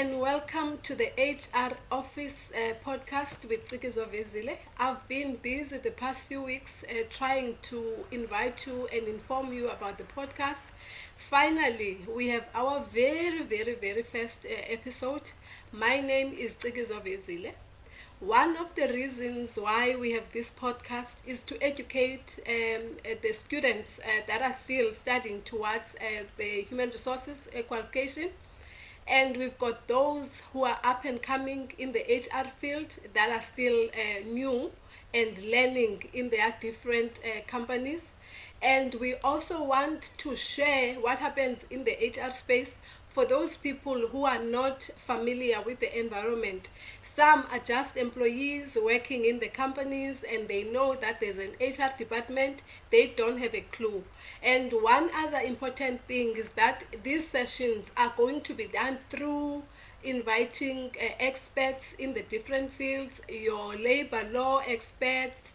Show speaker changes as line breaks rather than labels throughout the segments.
and welcome to the HR Office podcast with Vezile. I've been busy the past few weeks trying to invite you and inform you about the podcast. Finally, we have our very first episode. My name is Vezile. One of the reasons why we have this podcast is to educate the students that are still studying towards the human resources qualification. And we've got those who are up and coming in the HR field that are still new and learning in their different companies. And we also want to share what happens in the HR space for those people who are not familiar with the environment. Some are just employees working in the companies and they know that there's an HR department. They don't have a clue. And one other important thing is that these sessions are going to be done through inviting experts in the different fields, your labor law experts,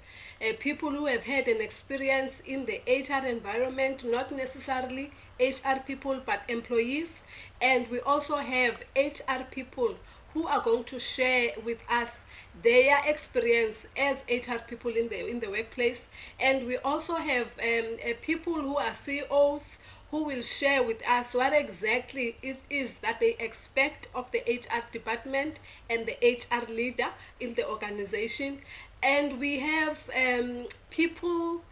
people who have had an experience in the HR environment, not necessarily HR people but employees. And we also have HR people who are going to share with us their experience as HR people in the workplace. And we also have people who are CEOs who will share with us what exactly it is that they expect of the HR department and the HR leader in the organization. And we have people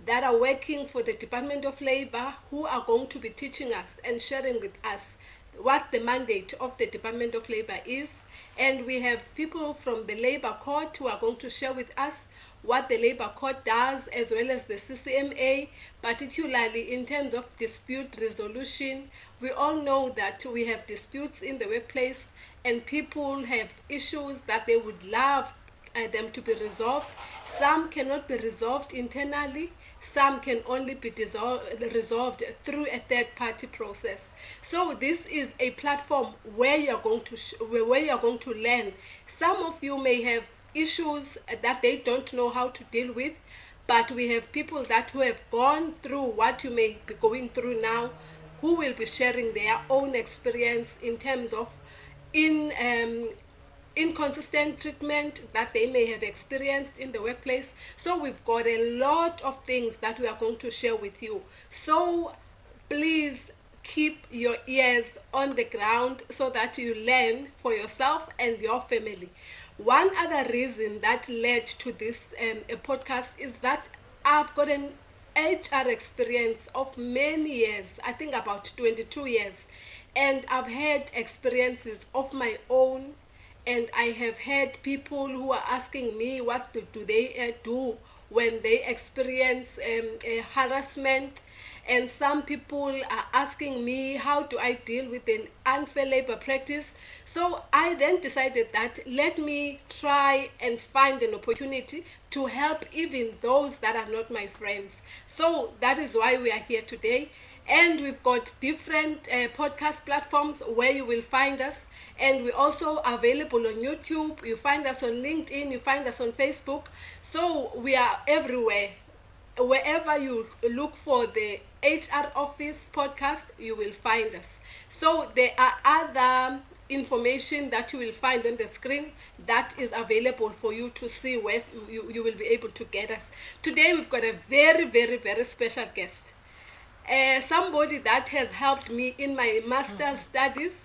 that are working for the Department of Labor who are going to be teaching us and sharing with us what the mandate of the Department of Labor is. And we have people from the Labor Court who are going to share with us what the Labor Court does, as well as the CCMA, particularly in terms of dispute resolution. We all know that we have disputes in the workplace and people have issues that they would love them to be resolved. Some cannot be resolved internally. Some can only be resolved through a third-party process. So this is a platform where you're going to learn. Some of you may have issues that they don't know how to deal with, but we have people who have gone through what you may be going through now, who will be sharing their own experience in terms of inconsistent treatment that they may have experienced in the workplace. So we've got a lot of things that we are going to share with you. So please keep your ears on the ground so that you learn for yourself and your family. One other reason that led to this podcast is that I've got an HR experience of many years, I think about 22 years, and I've had experiences of my own. And I have had people who are asking me what do they do when they experience harassment. And some people are asking me, how do I deal with an unfair labor practice? So I then decided that let me try and find an opportunity to help even those that are not my friends. So that is why we are here today. And we've got different podcast platforms where you will find us. And we're also available on YouTube. You find us on LinkedIn. You find us on Facebook. So we are everywhere. Wherever you look for the HR Office podcast, you will find us. So there are other information that you will find on the screen that is available for you to see where you will be able to get us. Today we've got a very special guest. Somebody that has helped me in my master's studies,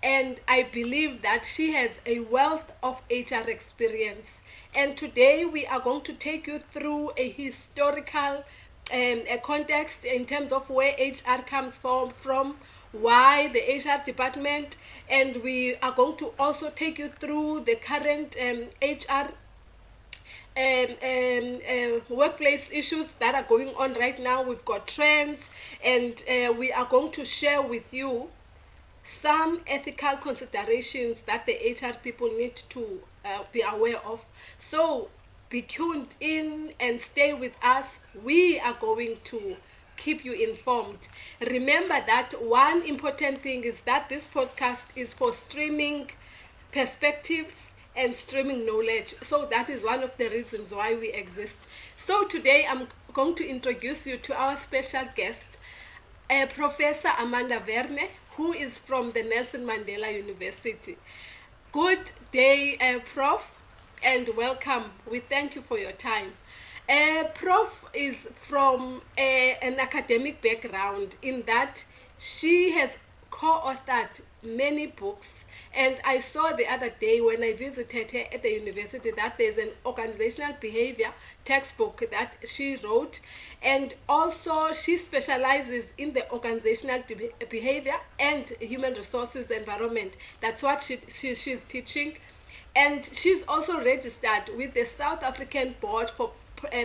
and I believe that she has a wealth of HR experience. And today we are going to take you through a historical a context in terms of where HR comes from, why the HR department, and we are going to also take you through the current HR workplace issues that are going on right now. We've got trends, and we are going to share with you some ethical considerations that the HR people need to be aware of. So be tuned in and stay with us. We are going to keep you informed. Remember that one important thing is that this podcast is for streaming perspectives and streaming knowledge. So that is one of the reasons why we exist. So today I'm going to introduce you to our special guest, Professor Werner, who is from the Nelson Mandela University. Good day, Prof, and welcome. We thank you for your time. Prof is from an academic background in that she has co-authored many books, and I saw the other day when I visited her at the university that there's an organizational behavior textbook that she wrote, and also she specializes in the organizational behavior and human resources environment. That's what she's teaching, and she's also registered with the South African Board for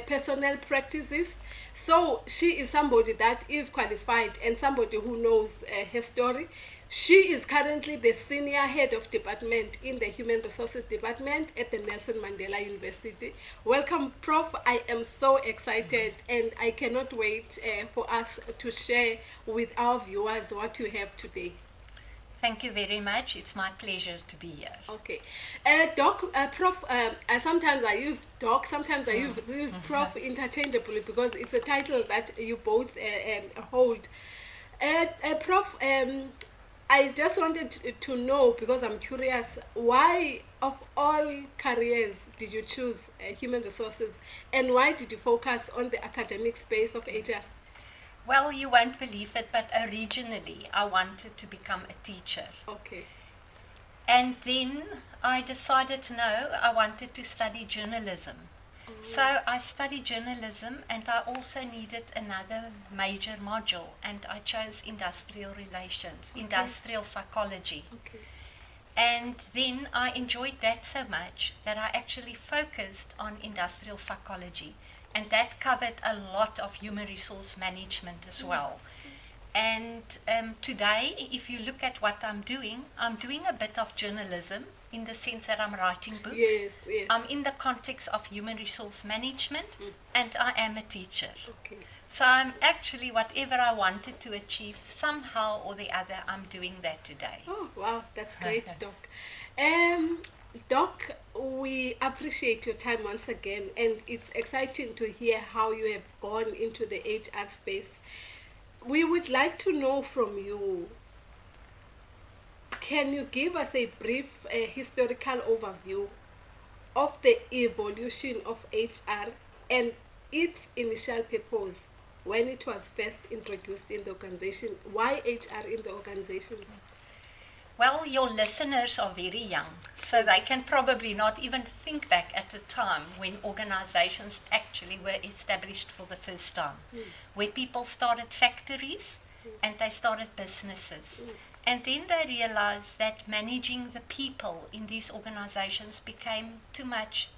Personnel Practices. So she is somebody that is qualified and somebody who knows her story. She is currently the senior head of department in the Human Resources Department at the Nelson Mandela University. Welcome, Prof. I am so excited and I cannot wait for us to share with our viewers what you have today.
Thank you very much. It's my pleasure to be here.
Okay. Prof, sometimes I use Doc, sometimes I use Prof interchangeably because it's a title that you both hold. Prof, I just wanted to know, because I'm curious, why of all careers did you choose human resources, and why did you focus on the academic space of HR?
Well, you won't believe it, but originally I wanted to become a teacher.
Okay.
And then I decided, no, I wanted to study journalism. So I studied journalism, and I also needed another major module, and I chose industrial relations, industrial psychology.
Okay.
And then I enjoyed that so much that I actually focused on industrial psychology. And that covered a lot of human resource management as well. And today, if you look at what I'm doing a bit of journalism in the sense that I'm writing books.
Yes, yes.
I'm in the context of human resource management, and I am a teacher.
Okay.
So I'm actually, whatever I wanted to achieve, somehow or the other, I'm doing that today.
Oh, wow, that's great, Doc. Doc, we appreciate your time once again, and it's exciting to hear how you have gone into the HR space. We would like to know from you, can you give us a brief historical overview of the evolution of HR and its initial purpose when it was first introduced in the organization? Why HR in the organization?
Well, your listeners are very young, so they can probably not even think back at a time when organizations actually were established for the first time, where people started factories and they started businesses. And then they realized that managing the people in these organizations became too much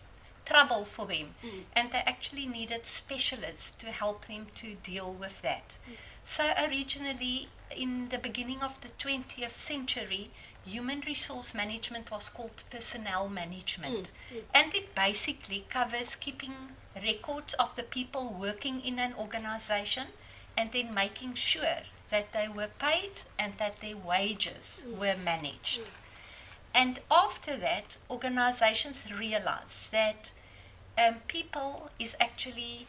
trouble for them, and they actually needed specialists to help them to deal with that. So originally, in the beginning of the 20th century, human resource management was called personnel management. And it basically covers keeping records of the people working in an organization and then making sure that they were paid and that their wages were managed. And after that, organizations realized that people is actually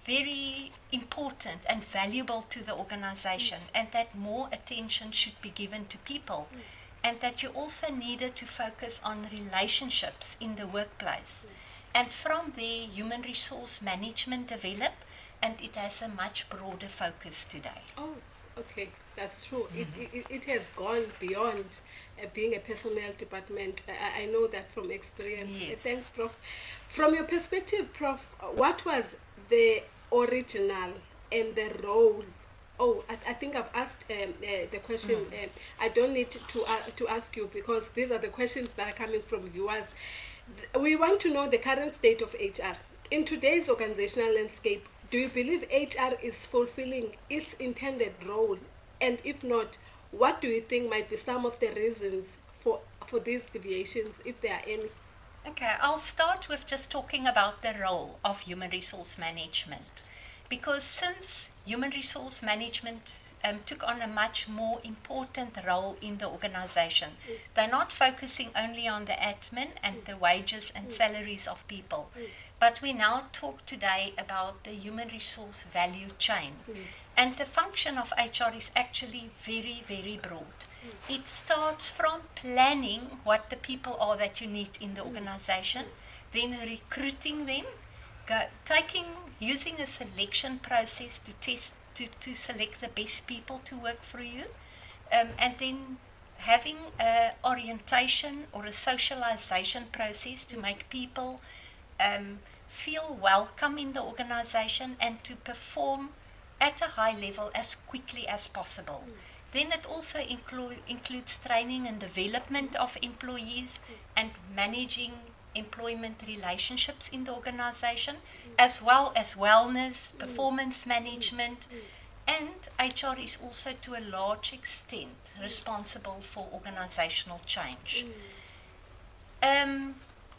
very important and valuable to the organization, and that more attention should be given to people, and that you also needed to focus on relationships in the workplace. And from there, human resource management developed, and it has a much broader focus today.
Oh, okay, that's true. It has gone beyond being a personnel department. I know that from experience.
Yes.
Thanks, Prof. From your perspective, Prof, what was the original and the role? Oh, I think I've asked the question. I don't need to ask you, because these are the questions that are coming from viewers. We want to know the current state of HR. In today's organizational landscape, do you believe HR is fulfilling its intended role? And if not, what do you think might be some of the reasons for these deviations, if there are any?
Okay, I'll start with just talking about the role of human resource management. Because since human resource management took on a much more important role in the organization. They're not focusing only on the admin and the wages and salaries of people, but we now talk today about the human resource value chain. And the function of HR is actually very, very broad. It starts from planning what the people are that you need in the organization, then recruiting them, using a selection process to test to select the best people to work for you, and then having an orientation or a socialization process to make people feel welcome in the organization and to perform at a high level as quickly as possible. Then it also includes training and development of employees and managing employment relationships in the organization, as well as wellness, performance management, and HR is also to a large extent responsible for organizational change.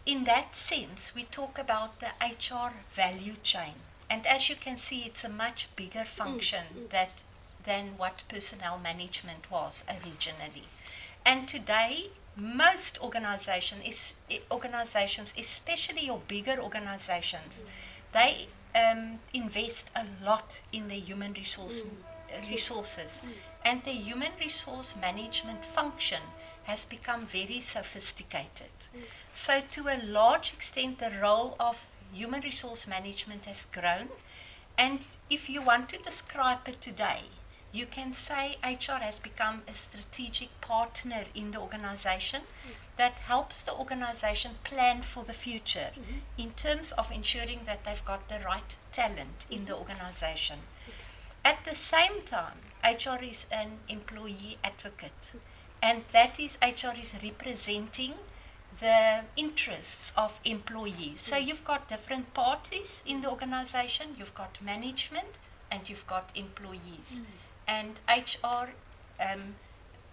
In that sense, we talk about the HR value chain, and as you can see, it's a much bigger function than what personnel management was originally. And today, most organizations, especially your bigger organizations, they invest a lot in the human resources. And the human resource management function has become very sophisticated. So to a large extent, the role of human resource management has grown. And if you want to describe it today, you can say HR has become a strategic partner in the organization that helps the organization plan for the future in terms of ensuring that they've got the right talent in the organization. At the same time, HR is an employee advocate, and that is HR is representing the interests of employees. So you've got different parties in the organization, you've got management, and you've got employees. And HR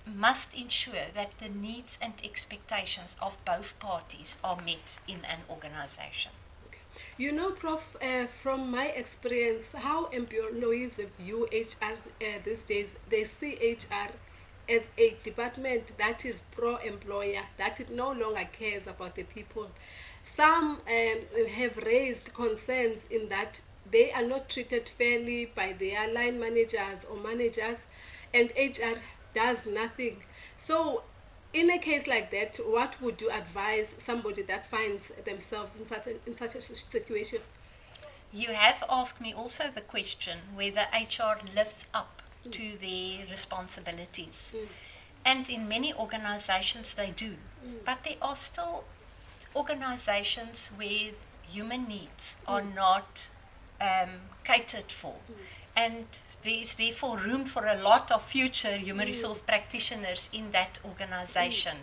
must ensure that the needs and expectations of both parties are met in an organization.
You know, Prof, from my experience, how employees view HR these days, they see HR as a department that is pro-employer, that it no longer cares about the people. Some have raised concerns in that they are not treated fairly by their line managers or managers, and HR does nothing. So in a case like that, what would you advise somebody that finds themselves in such a situation?
You have asked me also the question whether HR lives up to their responsibilities. And in many organizations they do. But there are still organizations where human needs are not catered for. And there is therefore room for a lot of future human resource practitioners in that organization.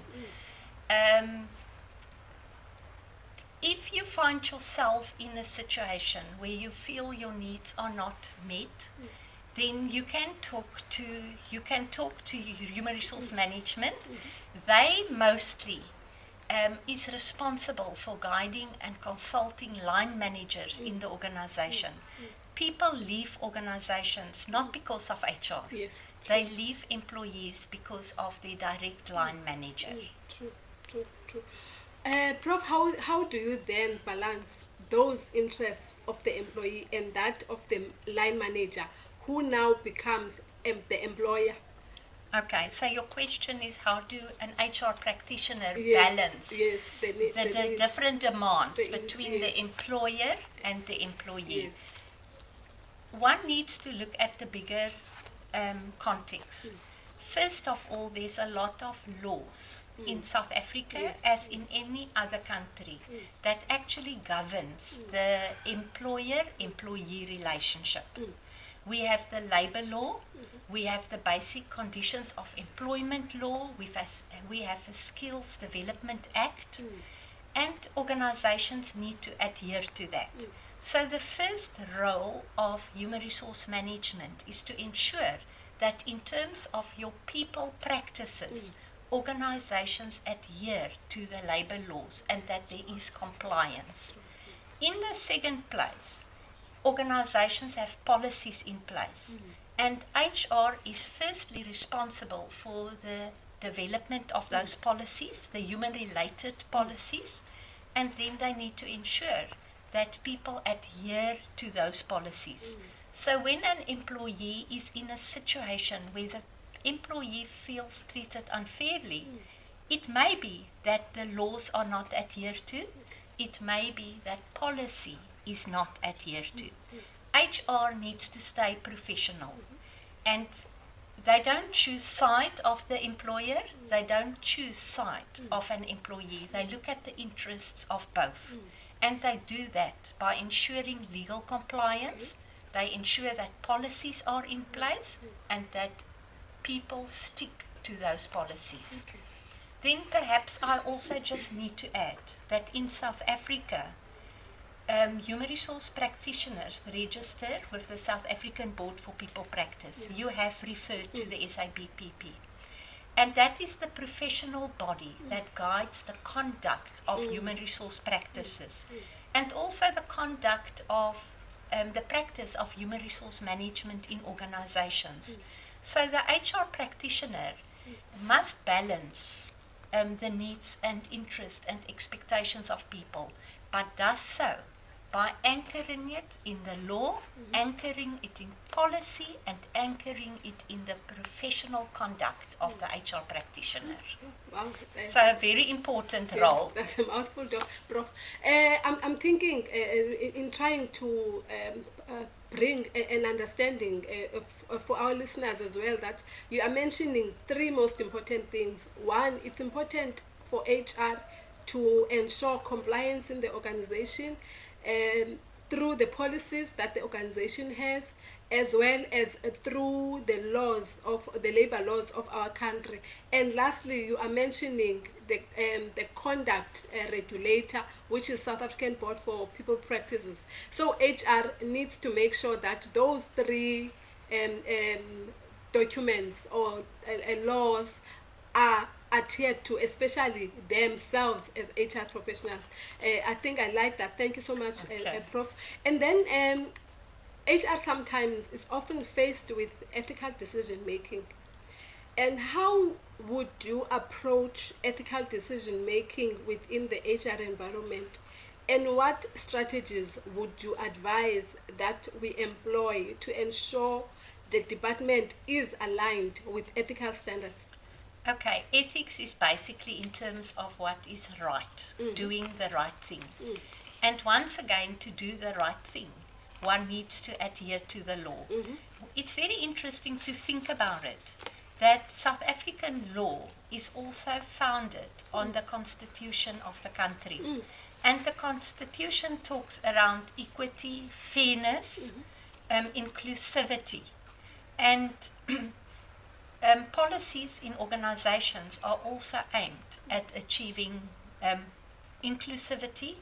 If you find yourself in a situation where you feel your needs are not met, then you can talk to human resource management. They mostly is responsible for guiding and consulting line managers in the organization. People leave organizations not because of HR.
Yes.
They leave employees because of their direct line manager.
True. Prof, how do you then balance those interests of the employee and that of the line manager, who now becomes the employer?
Okay, so your question is how do an HR practitioner balance the different demands between the employer and the employee?
Yes.
One needs to look at the bigger context. First of all, there's a lot of laws in South Africa, as in any other country, that actually governs the employer-employee relationship. We have the labor law, we have the basic conditions of employment law, we have the Skills Development Act, and organizations need to adhere to that. So the first role of human resource management is to ensure that in terms of your people practices, organizations adhere to the labor laws and that there is compliance. In the second place, organizations have policies in place, And HR is firstly responsible for the development of those policies, the human-related policies, and then they need to ensure that people adhere to those policies. So when an employee is in a situation where the employee feels treated unfairly, it may be that the laws are not adhered to, it may be that policy is not adhered to. HR needs to stay professional, and they don't choose side of the employer, they don't choose side of an employee, they look at the interests of both. And they do that by ensuring legal compliance, they ensure that policies are in place and that people stick to those policies. Then perhaps I also just need to add that in South Africa, human resource practitioners register with the South African Board for People Practice. You have referred to the SABPP. And that is the professional body that guides the conduct of human resource practices and also the conduct of the practice of human resource management in organizations. So the HR practitioner must balance the needs and interests and expectations of people, but does so by anchoring it in the law, anchoring it in policy, and anchoring it in the professional conduct of the HR practitioner.
Wow,
So a very important role.
That's a mouthful, Prof. I'm thinking in trying to bring an understanding for our listeners as well, that you are mentioning three most important things. One, it's important for HR to ensure compliance in the organization through the policies that the organization has, as well as through the laws of the labor laws of our country. And lastly, you are mentioning the conduct regulator, which is South African Board for People Practices. So HR needs to make sure that those three documents or laws are adhered to, especially themselves as HR professionals. I think I like that. Thank you so much, Prof. And then HR sometimes is often faced with ethical decision making. And how would you approach ethical decision making within the HR environment? And what strategies would you advise that we employ to ensure the department is aligned with ethical standards?
Okay, ethics is basically in terms of what is right, doing the right thing. And once again, to do the right thing, one needs to adhere to the law. It's very interesting to think about it, that South African law is also founded on the constitution of the country. And the constitution talks around equity, fairness, inclusivity. And policies in organizations are also aimed at achieving inclusivity,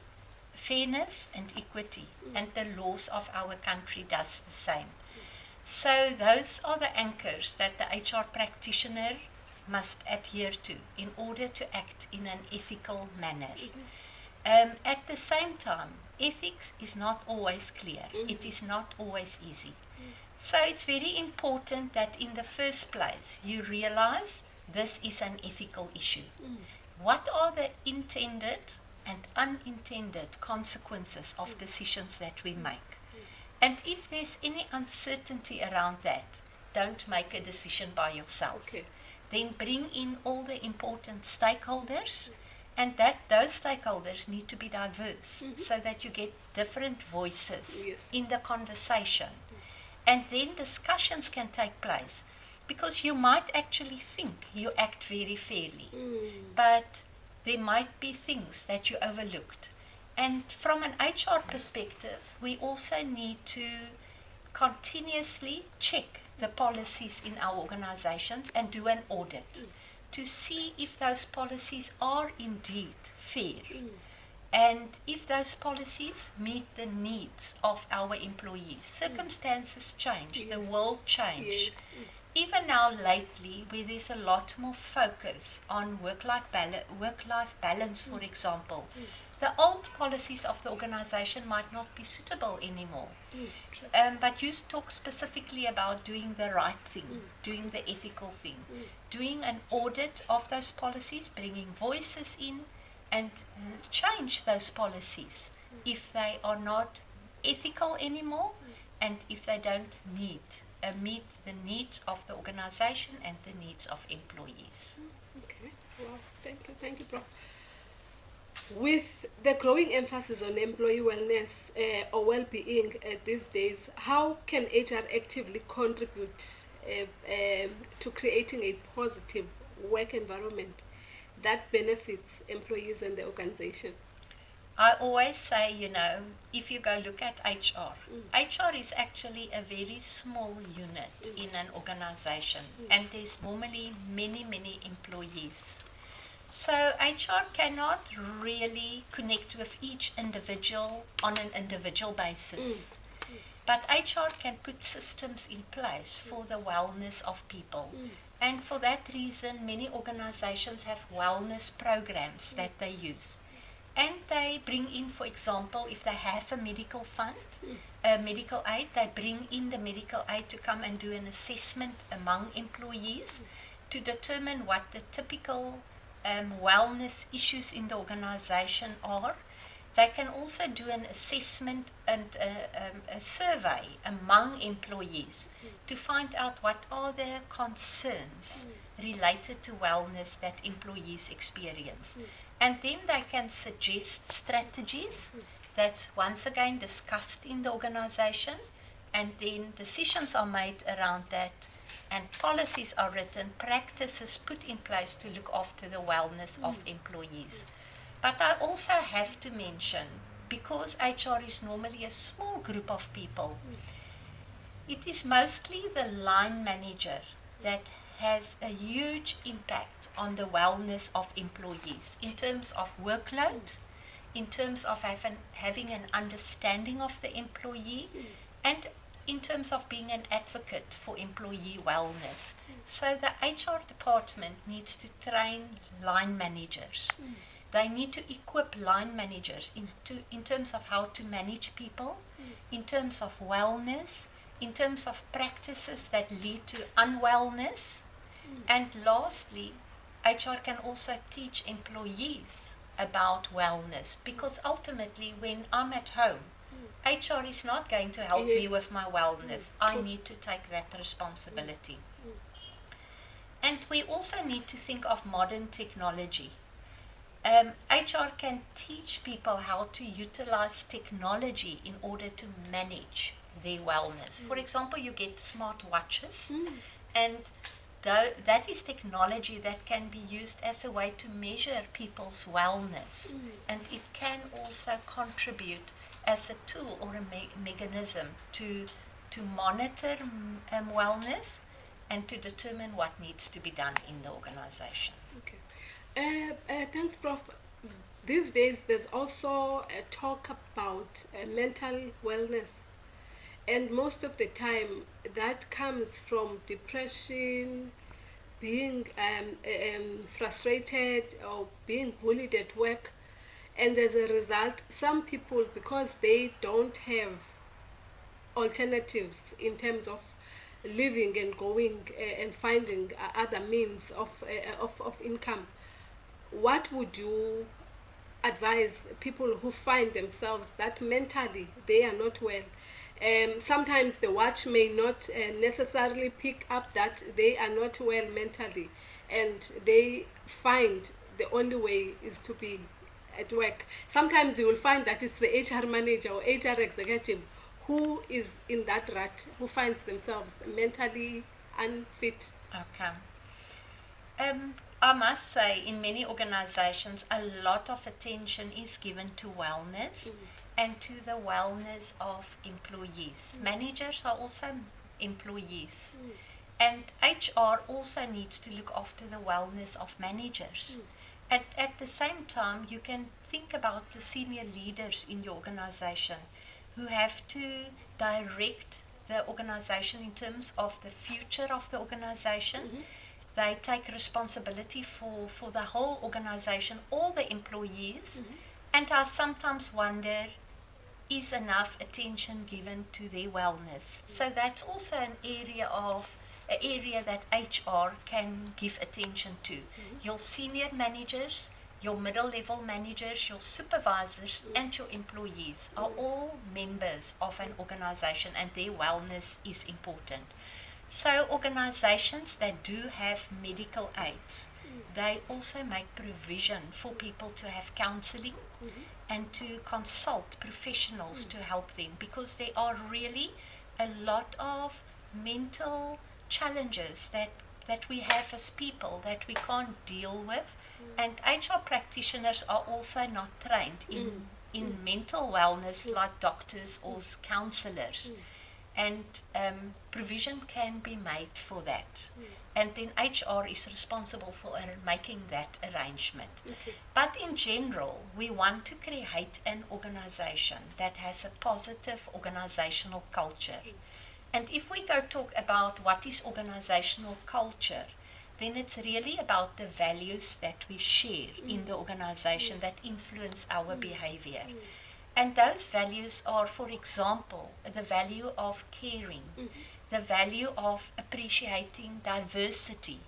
fairness and equity, and the laws of our country does the same. So those are the anchors that the HR practitioner must adhere to in order to act in an ethical manner. At the same time, ethics is not always clear. It is not always easy. So it's very important that in the first place you realize this is an ethical issue. What are the intended and unintended consequences of decisions that we make? And if there's any uncertainty around that, don't make a decision by yourself. Then bring in all the important stakeholders, and that those stakeholders need to be diverse so that you get different voices in the conversation. And then discussions can take place, because you might actually think you act very fairly, but there might be things that you overlooked. And from an HR perspective, we also need to continuously check the policies in our organizations and do an audit to see if those policies are indeed fair. And if those policies meet the needs of our employees. Circumstances change, the world change. Even now lately, where there's a lot more focus on work-life balance, for example, the old policies of the organization might not be suitable anymore. But you talk specifically about doing the right thing, doing the ethical thing, doing an audit of those policies, bringing voices in, and change those policies if they are not ethical anymore and if they don't meet the needs of the organization and the needs of employees.
Okay, well, thank you, Prof. With the growing emphasis on employee wellness or well-being these days, how can HR actively contribute to creating a positive work environment that benefits employees and the organization?
I always say, if you go look at HR, HR is actually a very small unit in an organization, and there's normally many, many employees. So HR cannot really connect with each individual on an individual basis. But HR can put systems in place for the wellness of people. And for that reason, many organizations have wellness programs that they use. And they bring in, for example, if they have a medical fund, medical aid, they bring in the medical aid to come and do an assessment among employees to determine what the typical wellness issues in the organization are. They can also do an assessment and a survey among employees to find out what are their concerns related to wellness that employees experience. And then they can suggest strategies that's once again discussed in the organization, and then decisions are made around that, and policies are written, practices put in place to look after the wellness of employees. But I also have to mention, because HR is normally a small group of people, it is mostly the line manager that has a huge impact on the wellness of employees in terms of workload, in terms of having an understanding of the employee, and in terms of being an advocate for employee wellness. So the HR department needs to train line managers. They need to equip line managers in terms of how to manage people, in terms of wellness, in terms of practices that lead to unwellness. And lastly, HR can also teach employees about wellness, because ultimately when I'm at home, HR is not going to help me with my wellness. I need to take that responsibility. And we also need to think of modern technology. HR can teach people how to utilize technology in order to manage their wellness. For example, you get smart watches, and that is technology that can be used as a way to measure people's wellness. And it can also contribute as a tool or a mechanism to monitor wellness and to determine what needs to be done in the organization.
Okay. Thanks, Prof. These days, there's also a talk about mental wellness. And most of the time, that comes from depression, being frustrated, or being bullied at work. And as a result, some people, because they don't have alternatives in terms of living and going and finding other means of income, what would you advise people who find themselves that mentally they are not well? Sometimes the watch may not necessarily pick up that they are not well mentally, and they find the only way is to be at work. Sometimes you will find that it's the HR manager or HR executive who is in that rut, who finds themselves mentally unfit.
Okay. I must say, in many organizations, a lot of attention is given to wellness and to the wellness of employees. Managers are also employees. And HR also needs to look after the wellness of managers. At the same time, you can think about the senior leaders in your organization who have to direct the organization in terms of the future of the organization. They take responsibility for the whole organization, all the employees, And I sometimes wonder, is enough attention given to their wellness? So that's also an area that HR can give attention to. Your senior managers, your middle level managers, your supervisors, and your employees are all members of an organization, and their wellness is important. So organizations that do have medical aids, they also make provision for people to have counseling and to consult professionals to help them, because there are really a lot of mental challenges that we have as people that we can't deal with. And HR practitioners are also not trained in mental wellness like doctors or counselors. And provision can be made for that. And then HR is responsible for making that arrangement.
Okay.
But in general, we want to create an organization that has a positive organizational culture. And if we go talk about what is organizational culture, then it's really about the values that we share in the organization that influence our behavior. And those values are, for example, the value of caring, the value of appreciating diversity,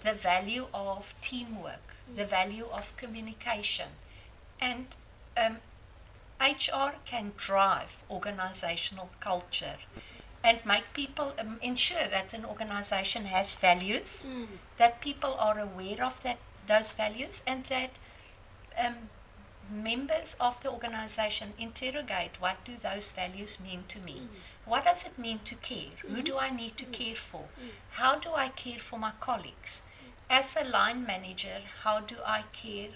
the value of teamwork, the value of communication. And HR can drive organizational culture and make people ensure that an organization has values, that people are aware of those values, and that members of the organization interrogate, what do those values mean to me? What does it mean to care? Who do I need to care for? How do I care for my colleagues? As a line manager, how do I care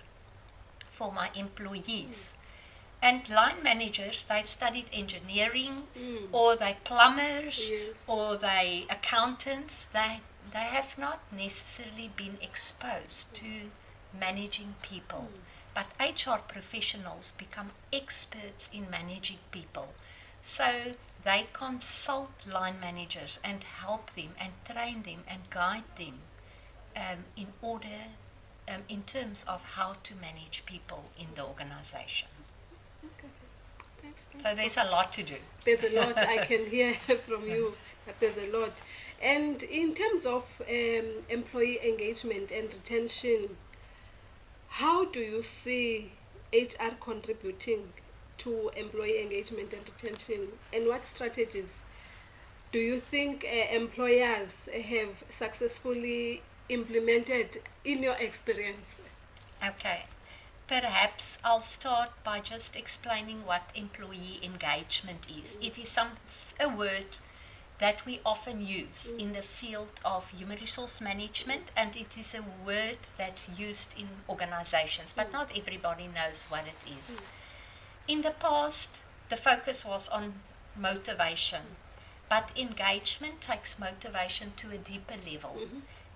for my employees? And line managers, they've studied engineering, or they plumbers,
Yes.
or they accountants. They have not necessarily been exposed to managing people. But HR professionals become experts in managing people. So they consult line managers and help them and train them and guide them in terms of how to manage people in the organization.
Okay. That's
So there's a lot to do.
There's a lot I can hear from you, but there's a lot. And in terms of employee engagement and retention, how do you see HR contributing to employee engagement and retention? And what strategies do you think employers have successfully implemented in your experience?
Okay. Perhaps I'll start by just explaining what employee engagement is. It is a word that we often use in the field of human resource management, and it is a word that's used in organizations, but not everybody knows what it is. In the past, the focus was on motivation, but engagement takes motivation to a deeper level.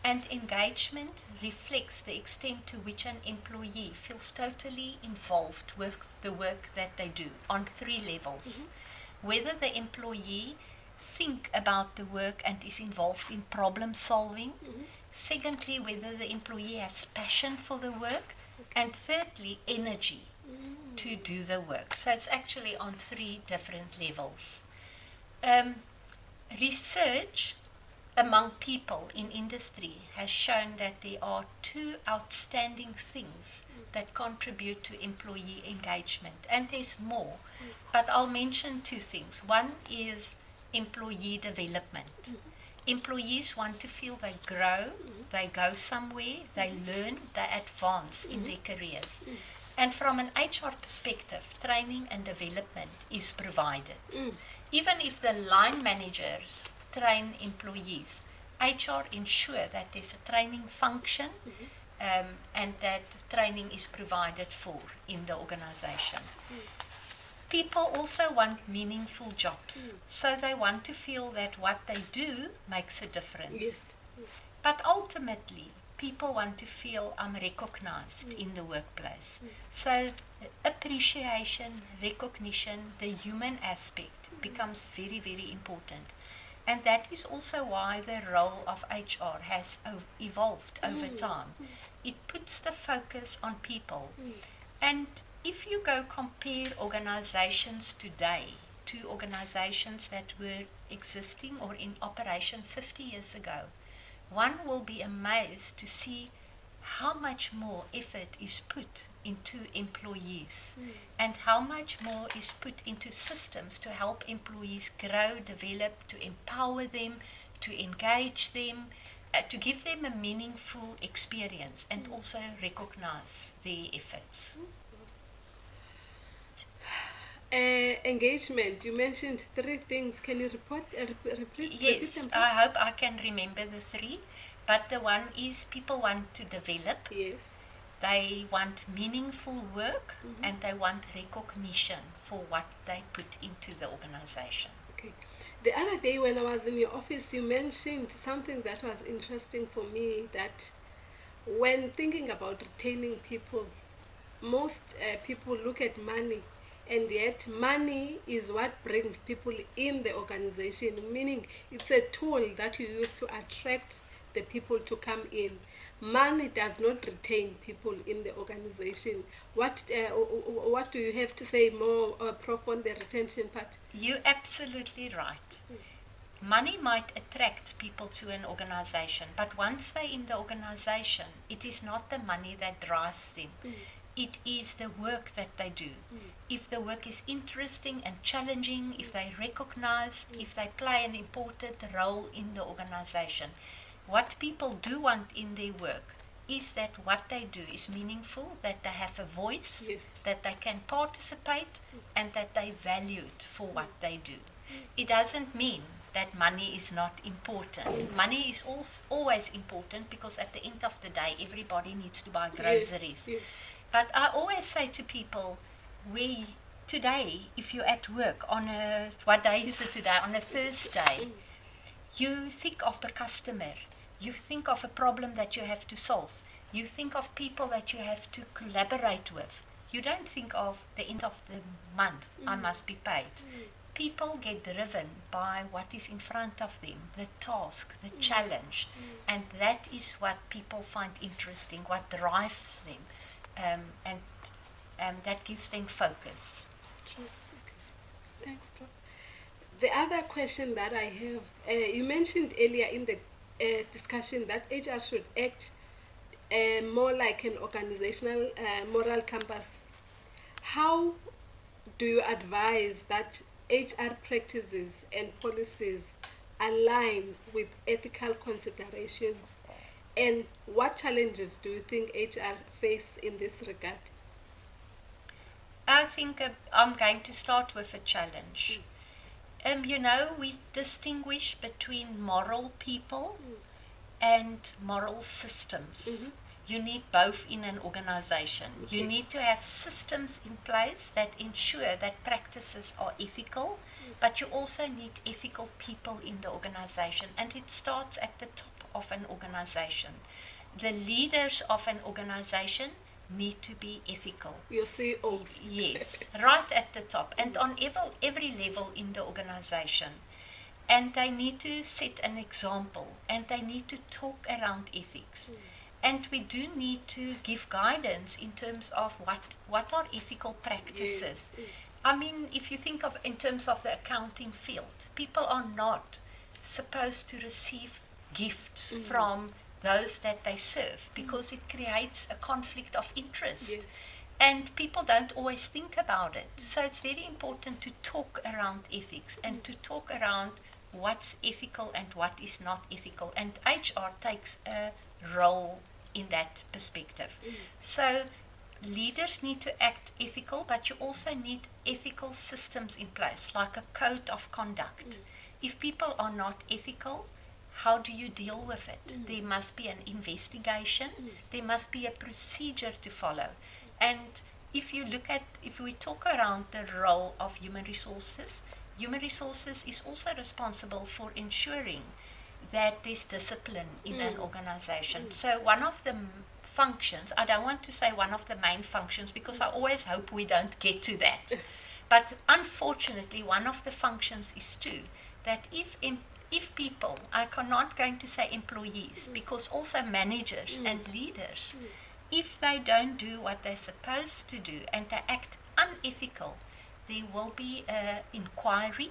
And engagement reflects the extent to which an employee feels totally involved with the work that they do on 3 levels. Whether the employee think about the work and is involved in problem solving. Secondly, whether the employee has passion for the work. And thirdly, energy to do the work. So it's actually on 3 different levels. Research among people in industry has shown that there are 2 outstanding things that contribute to employee engagement. And there's more, but I'll mention 2 things. One is employee development. Employees want to feel they grow, they go somewhere, they learn, they advance in their careers. And from an HR perspective, training and development is provided. Even if the line managers train employees, HR ensure that there's a training function and that training is provided for in the organization. People also want meaningful jobs, so they want to feel that what they do makes a difference.
Yes.
But ultimately, people want to feel I'm recognized in the workplace. So appreciation, recognition, the human aspect becomes very, very important. And that is also why the role of HR has evolved over time. It puts the focus on people. And if you go compare organizations today to organizations that were existing or in operation 50 years ago, one will be amazed to see how much more effort is put into employees and how much more is put into systems to help employees grow, develop, to empower them, to engage them, to give them a meaningful experience and also recognize their efforts.
Engagement, you mentioned 3 things. Can you repeat
Yes,
them?
I hope I can remember the 3. But the one is people want to develop.
Yes.
They want meaningful work and they want recognition for what they put into the organization.
Okay. The other day when I was in your office, you mentioned something that was interesting for me, that when thinking about retaining people, most people look at money, and yet money is what brings people in the organization, meaning it's a tool that you use to attract the people to come in. Money does not retain people in the organization. What do you have to say more, Prof, on the retention part?
You're absolutely right. Money might attract people to an organization, but once they're in the organization, it is not the money that drives them. It is the work that they do. If the work is interesting and challenging, if they recognize, if they play an important role in the organization. What people do want in their work is that what they do is meaningful, that they have a voice,
Yes.
that they can participate, and that they valued for what they do. It doesn't mean that money is not important. Money is always important because at the end of the day, everybody needs to buy groceries.
Yes.
But I always say to people, today, if you're at work what day is it today? On a Thursday, you think of the customer. You think of a problem that you have to solve. You think of people that you have to collaborate with. You don't think of the end of the month, I must be paid. People get driven by what is in front of them, the task, the challenge. And that is what people find interesting, what drives them. And that gives them focus.
True. Okay. Thanks, Prof. The other question that I have, you mentioned earlier in the discussion that HR should act more like an organizational moral compass. How do you advise that HR practices and policies align with ethical considerations, and what challenges do you think HR face in this regard?
I think I'm going to start with a challenge. We distinguish between moral people and moral systems. You need both in an organization. Okay. You need to have systems in place that ensure that practices are ethical, but you also need ethical people in the organization, and it starts at the top of an organization. The leaders of an organization need to be ethical.
Your CEOs.
Yes, right at the top and on every level in the organization. And they need to set an example, and they need to talk around ethics. And we do need to give guidance in terms of what are ethical practices.
Yes.
I mean, if you think of in terms of the accounting field, people are not supposed to receive gifts from those that they serve, because it creates a conflict of interest.
Yes.
And people don't always think about it. So it's very important to talk around ethics and to talk around what's ethical and what is not ethical. And HR takes a role in that perspective. So leaders need to act ethical, but you also need ethical systems in place, like a code of conduct. If people are not ethical, how do you deal with it? There must be an investigation. There must be a procedure to follow. And if we talk around the role of human resources is also responsible for ensuring that there's discipline in an organization. So one of the functions, I don't want to say one of the main functions, because I always hope we don't get to that. But unfortunately, one of the functions is too, that if people, I'm not going to say employees, because also managers and leaders, If they don't do what they're supposed to do and they act unethical, there will be an inquiry,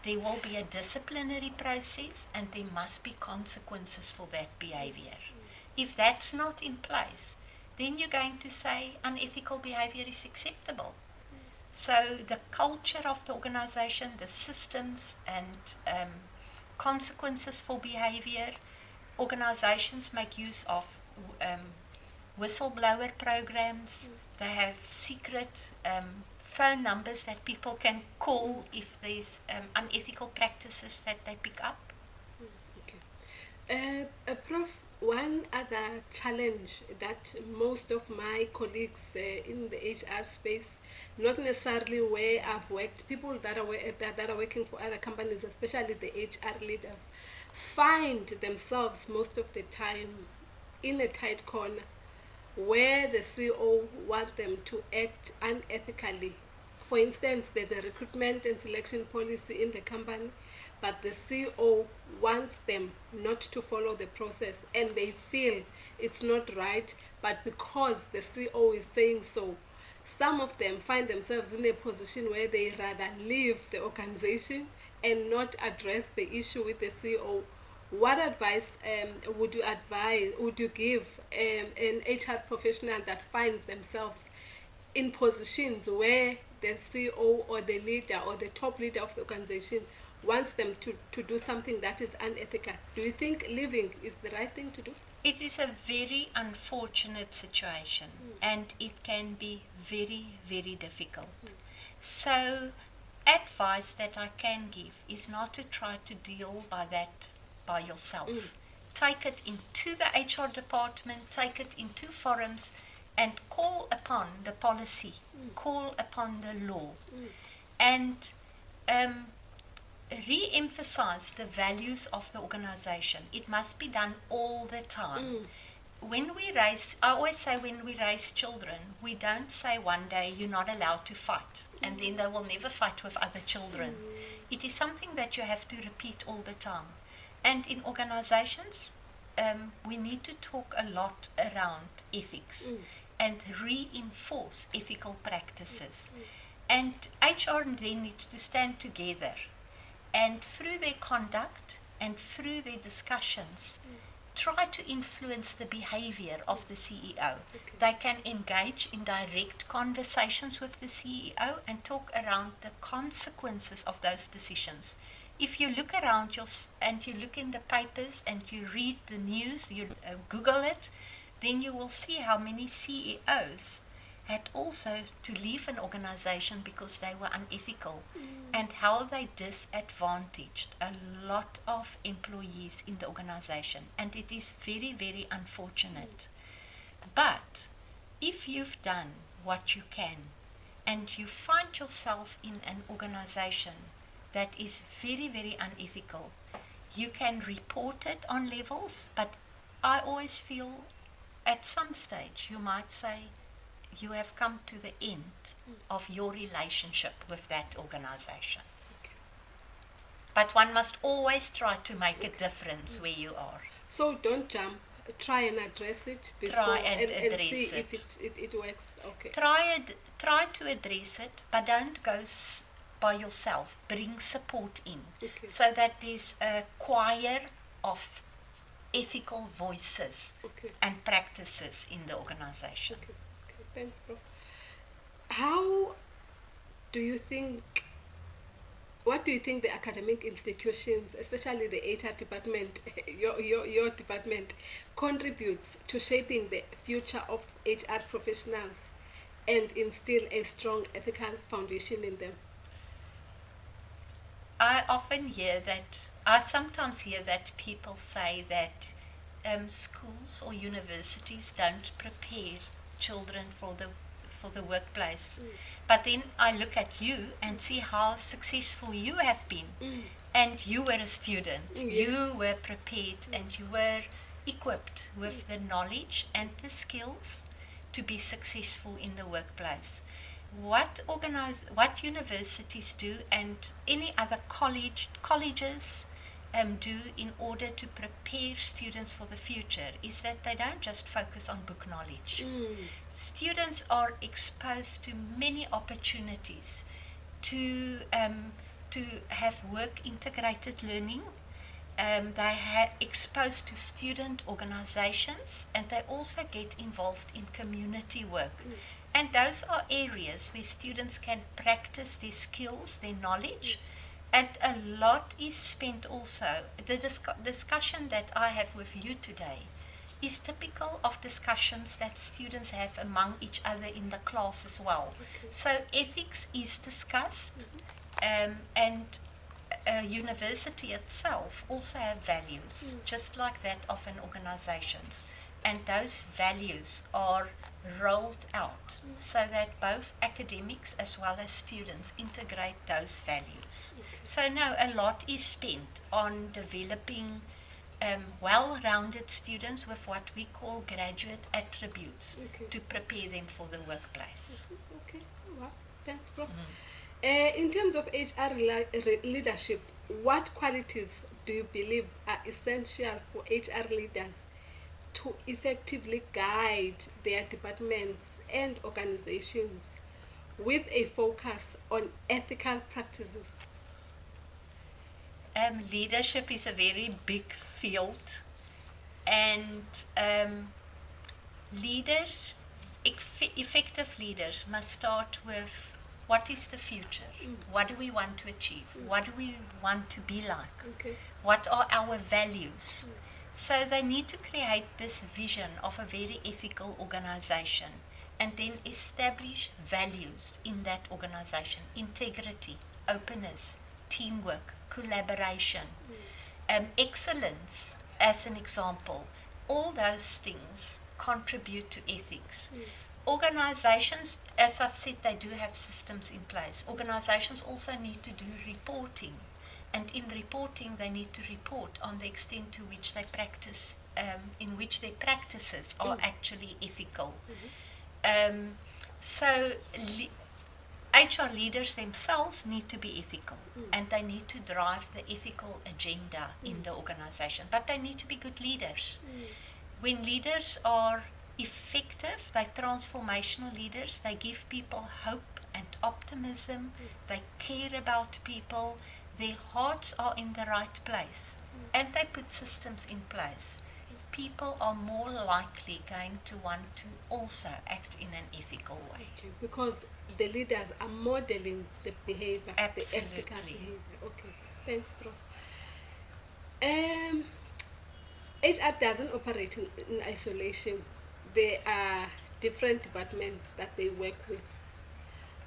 there will be a disciplinary process, and there must be consequences for that behavior. If that's not in place, then you're going to say unethical behavior is acceptable. So the culture of the organization, the systems and consequences for behavior, organizations make use of whistleblower programs. They have secret phone numbers that people can call if there's unethical practices that they pick up.
Okay. Prof, one other challenge that most of my colleagues in the HR space, not necessarily where I've worked, people that are working for other companies, especially the HR leaders, find themselves most of the time in a tight corner where the CEO wants them to act unethically. For instance, there's a recruitment and selection policy in the company, but the CEO wants them not to follow the process and they feel it's not right, but because the CEO is saying so, some of them find themselves in a position where they rather leave the organization and not address the issue with the CEO. What advice would you give an HR professional that finds themselves in positions where the CEO or the leader or the top leader of the organization wants them to do something that is unethical? Do you think leaving is the right thing to do?
It is a very unfortunate situation, and it can be very, very difficult. So advice that I can give is not to try to deal by that by yourself. Take it into the HR department, take it into forums, and call upon the policy, call upon the law, and re-emphasize the values of the organization. It must be done all the time. I always say when we raise children, we don't say one day you're not allowed to fight, and then they will never fight with other children. It is something that you have to repeat all the time. And in organizations, we need to talk a lot around ethics and reinforce ethical practices. And HR then needs to stand together and through their conduct and through their discussions, try to influence the behavior of the CEO. They can engage in direct conversations with the CEO and talk around the consequences of those decisions. If you look around and you look in the papers and you read the news, you Google it, then you will see how many CEOs had also to leave an organization because they were unethical, and how they disadvantaged a lot of employees in the organization. And it is very, very unfortunate. But if you've done what you can and you find yourself in an organization that is very, very unethical, you can report it on levels, but I always feel at some stage you might say you have come to the end of your relationship with that organization. But one must always try to make a difference where you are.
So don't jump, try and address it before
Try and address
see
it.
if it works. Okay.
Try to address it, but don't go by yourself. Bring support in, so that there's a choir of ethical voices and practices in the organization.
Okay. Thanks, Prof. What do you think the academic institutions, especially the HR department, your department, contributes to shaping the future of HR professionals and instill a strong ethical foundation in them?
I sometimes hear that people say that schools or universities don't prepare children for the workplace. But then I look at you and see how successful you have been. And you were a student. You were prepared and you were equipped with the knowledge and the skills to be successful in the workplace. What universities do, and any other colleges do in order to prepare students for the future is that they don't just focus on book knowledge. Students are exposed to many opportunities to have work integrated learning. They are exposed to student organizations, and they also get involved in community work. And those are areas where students can practice their skills, their knowledge, and a lot is spent also. The discussion that I have with you today is typical of discussions that students have among each other in the class as well. So ethics is discussed, and university itself also have values, just like that of an organization. And those values are rolled out so that both academics as well as students integrate those values. So no, a lot is spent on developing well-rounded students with what we call graduate attributes to prepare them for the workplace.
Okay, well, thanks, Prof. In terms of HR leadership, what qualities do you believe are essential for HR leaders to effectively guide their departments and organizations with a focus on ethical practices?
Leadership is a very big field, and leaders, effective leaders, must start with what is the future? What do we want to achieve? What do we want to be like? What are our values? So they need to create this vision of a very ethical organization and then establish values in that organization: integrity, openness, teamwork, collaboration, excellence, as an example. All those things contribute to ethics. Organizations, as I've said, they do have systems in place. Organizations also need to do reporting. And in reporting, they need to report on the extent to which they practice, in which their practices are actually ethical. So HR leaders themselves need to be ethical, and they need to drive the ethical agenda in the organization. But they need to be good leaders. When leaders are effective, they're transformational leaders. They give people hope and optimism. They care about people. Their hearts are in the right place, and they put systems in place. People are more likely going to want to also act in an ethical way.
Because the leaders are modeling the behavior,
Absolutely.
the ethical behavior. Okay, thanks, Prof. HR doesn't operate in isolation. There are different departments that they work with.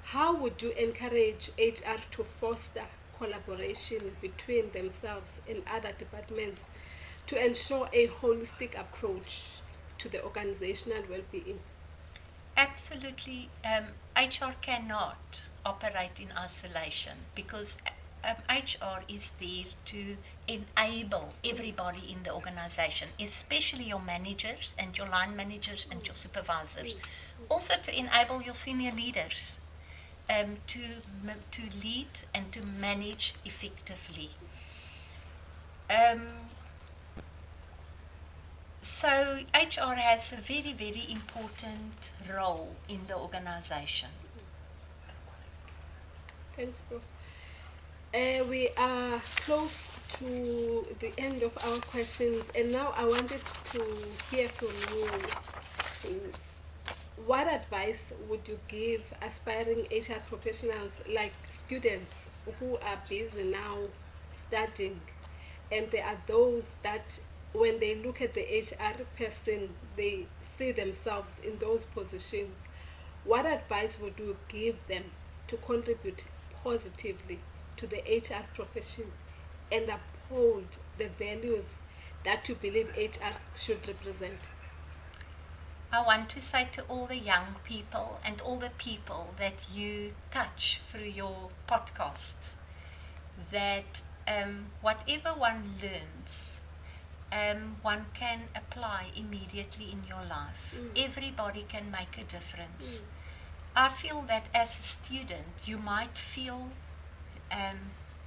How would you encourage HR to foster collaboration between themselves and other departments to ensure a holistic approach to the organizational well-being?
Absolutely. HR cannot operate in isolation because HR is there to enable everybody in the organization, especially your managers and your line managers and your supervisors. Also to enable your senior leaders to lead and to manage effectively. So HR has a very, very important role in the organization.
Thanks, Prof. We are close to the end of our questions, and now I wanted to hear from you. What advice would you give aspiring HR professionals, like students who are busy now studying, and there are those that when they look at the HR person, they see themselves in those positions? What advice would you give them to contribute positively to the HR profession and uphold the values that you believe HR should represent?
I want to say to all the young people and all the people that you touch through your podcasts that whatever one learns, one can apply immediately in your life. Everybody can make a difference. I feel that as a student you might feel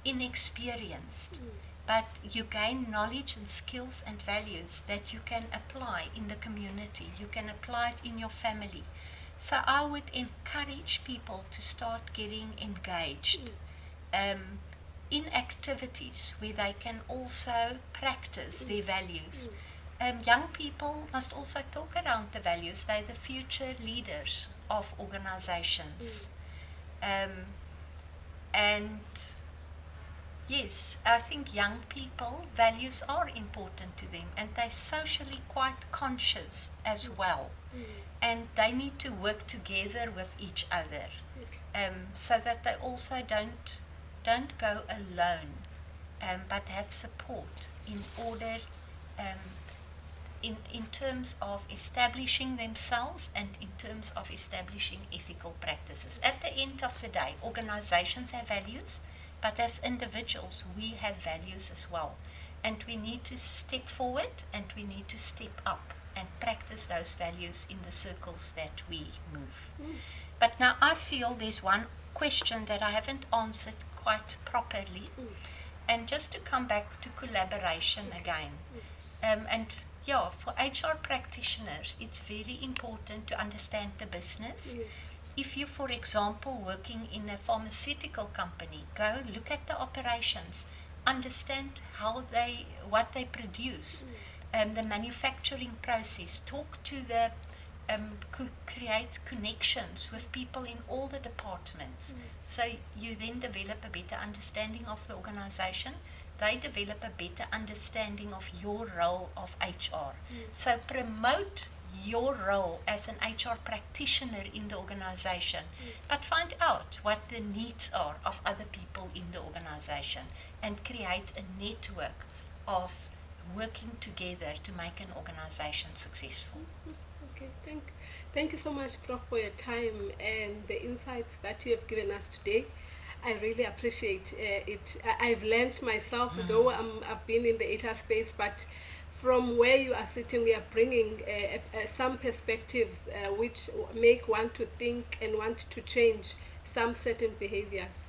inexperienced, but you gain knowledge and skills and values that you can apply in the community. You can apply it in your family. So I would encourage people to start getting engaged in activities where they can also practice their values. Young people must also talk around the values. They're the future leaders of organizations. And yes, I think young people, values are important to them, and they're socially quite conscious as well. And they need to work together with each other, so that they also don't go alone, but have support in order, in terms of establishing themselves and in terms of establishing ethical practices. At the end of the day, organizations have values, but as individuals, we have values as well. And we need to step forward and we need to step up and practice those values in the circles that we move. But now I feel there's one question that I haven't answered quite properly. And just to come back to collaboration again. And yeah, for HR practitioners, it's very important to understand the business.
Yes.
If you, for example, working in a pharmaceutical company, go look at the operations, understand what they produce, the manufacturing process, talk to the, create connections with people in all the departments. So you then develop a better understanding of the organization. They develop a better understanding of your role of HR. So promote your role as an HR practitioner in the organization, but find out what the needs are of other people in the organization and create a network of working together to make an organization successful.
Okay, thank you so much, Prof, for your time and the insights that you have given us today. I really appreciate it. I've learned myself, though I've been in the HR space, but from where you are sitting, we are bringing some perspectives which make one to think and want to change some certain behaviors.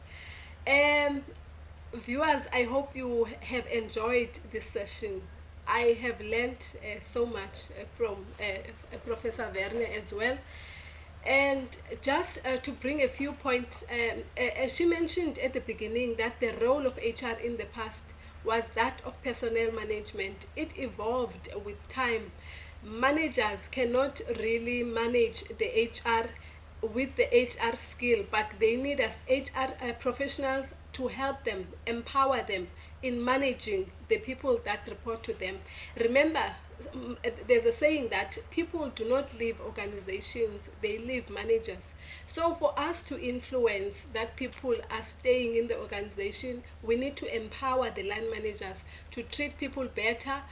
Viewers, I hope you have enjoyed this session. I have learned so much from Professor Werner as well. And just to bring a few points, as she mentioned at the beginning that the role of HR in the past was that of personnel management. It evolved with time. Managers cannot really manage the HR with the HR skill, but they need us HR professionals to help them, empower them in managing the people that report to them. Remember, there's a saying that people do not leave organizations, they leave managers. So for us to influence that people are staying in the organization, we need to empower the line managers to treat people better.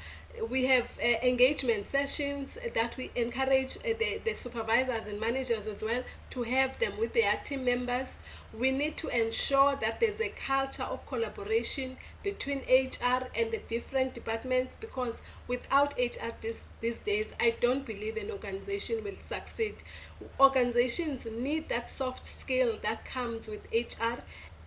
We have engagement sessions that we encourage the supervisors and managers as well to have them with their team members. We need to ensure that there's a culture of collaboration between HR and the different departments, because without HR these days, I don't believe an organization will succeed. Organizations need that soft skill that comes with HR,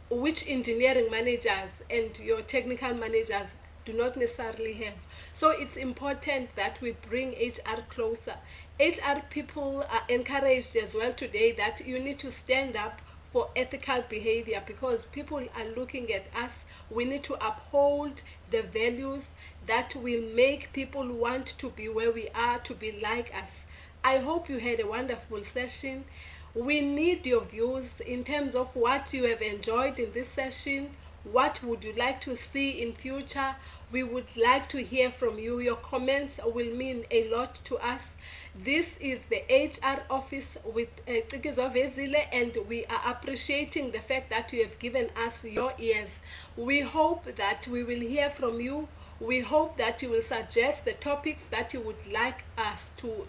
which engineering managers and your technical managers do not necessarily have. So it's important that we bring HR closer. HR people are encouraged as well today that you need to stand up for ethical behavior, because people are looking at us. We need to uphold the values that will make people want to be where we are, to be like us. I hope you had a wonderful session. We need your views in terms of what you have enjoyed in this session. What would you like to see in future? We would like to hear from you. Your comments will mean a lot to us. This is the HR office with Vezile, and we are appreciating the fact that you have given us your ears. We hope that we will hear from you. We hope that you will suggest the topics that you would like us to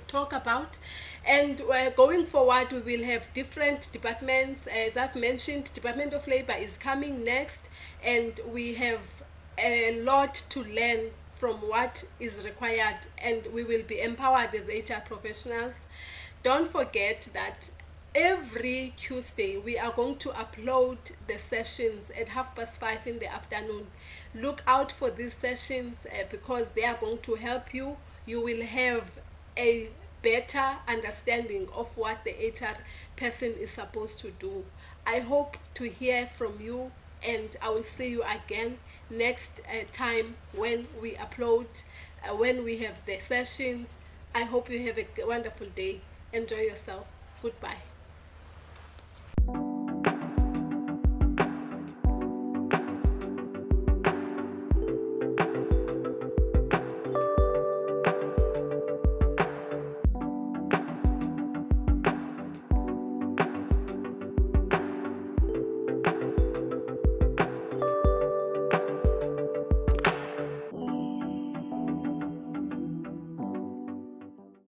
talk about. And going forward, we will have different departments. As I've mentioned, Department of Labor is coming next, and we have a lot to learn from what is required, and we will be empowered as HR professionals. Don't forget that every Tuesday we are going to upload the sessions at 5:30 in the afternoon. Look out for these sessions because they are going to help you. You will have a better understanding of what the HR person is supposed to do. I hope to hear from you, and I will see you again next time when we upload, when we have the sessions. I hope you have a wonderful day. Enjoy yourself. Goodbye.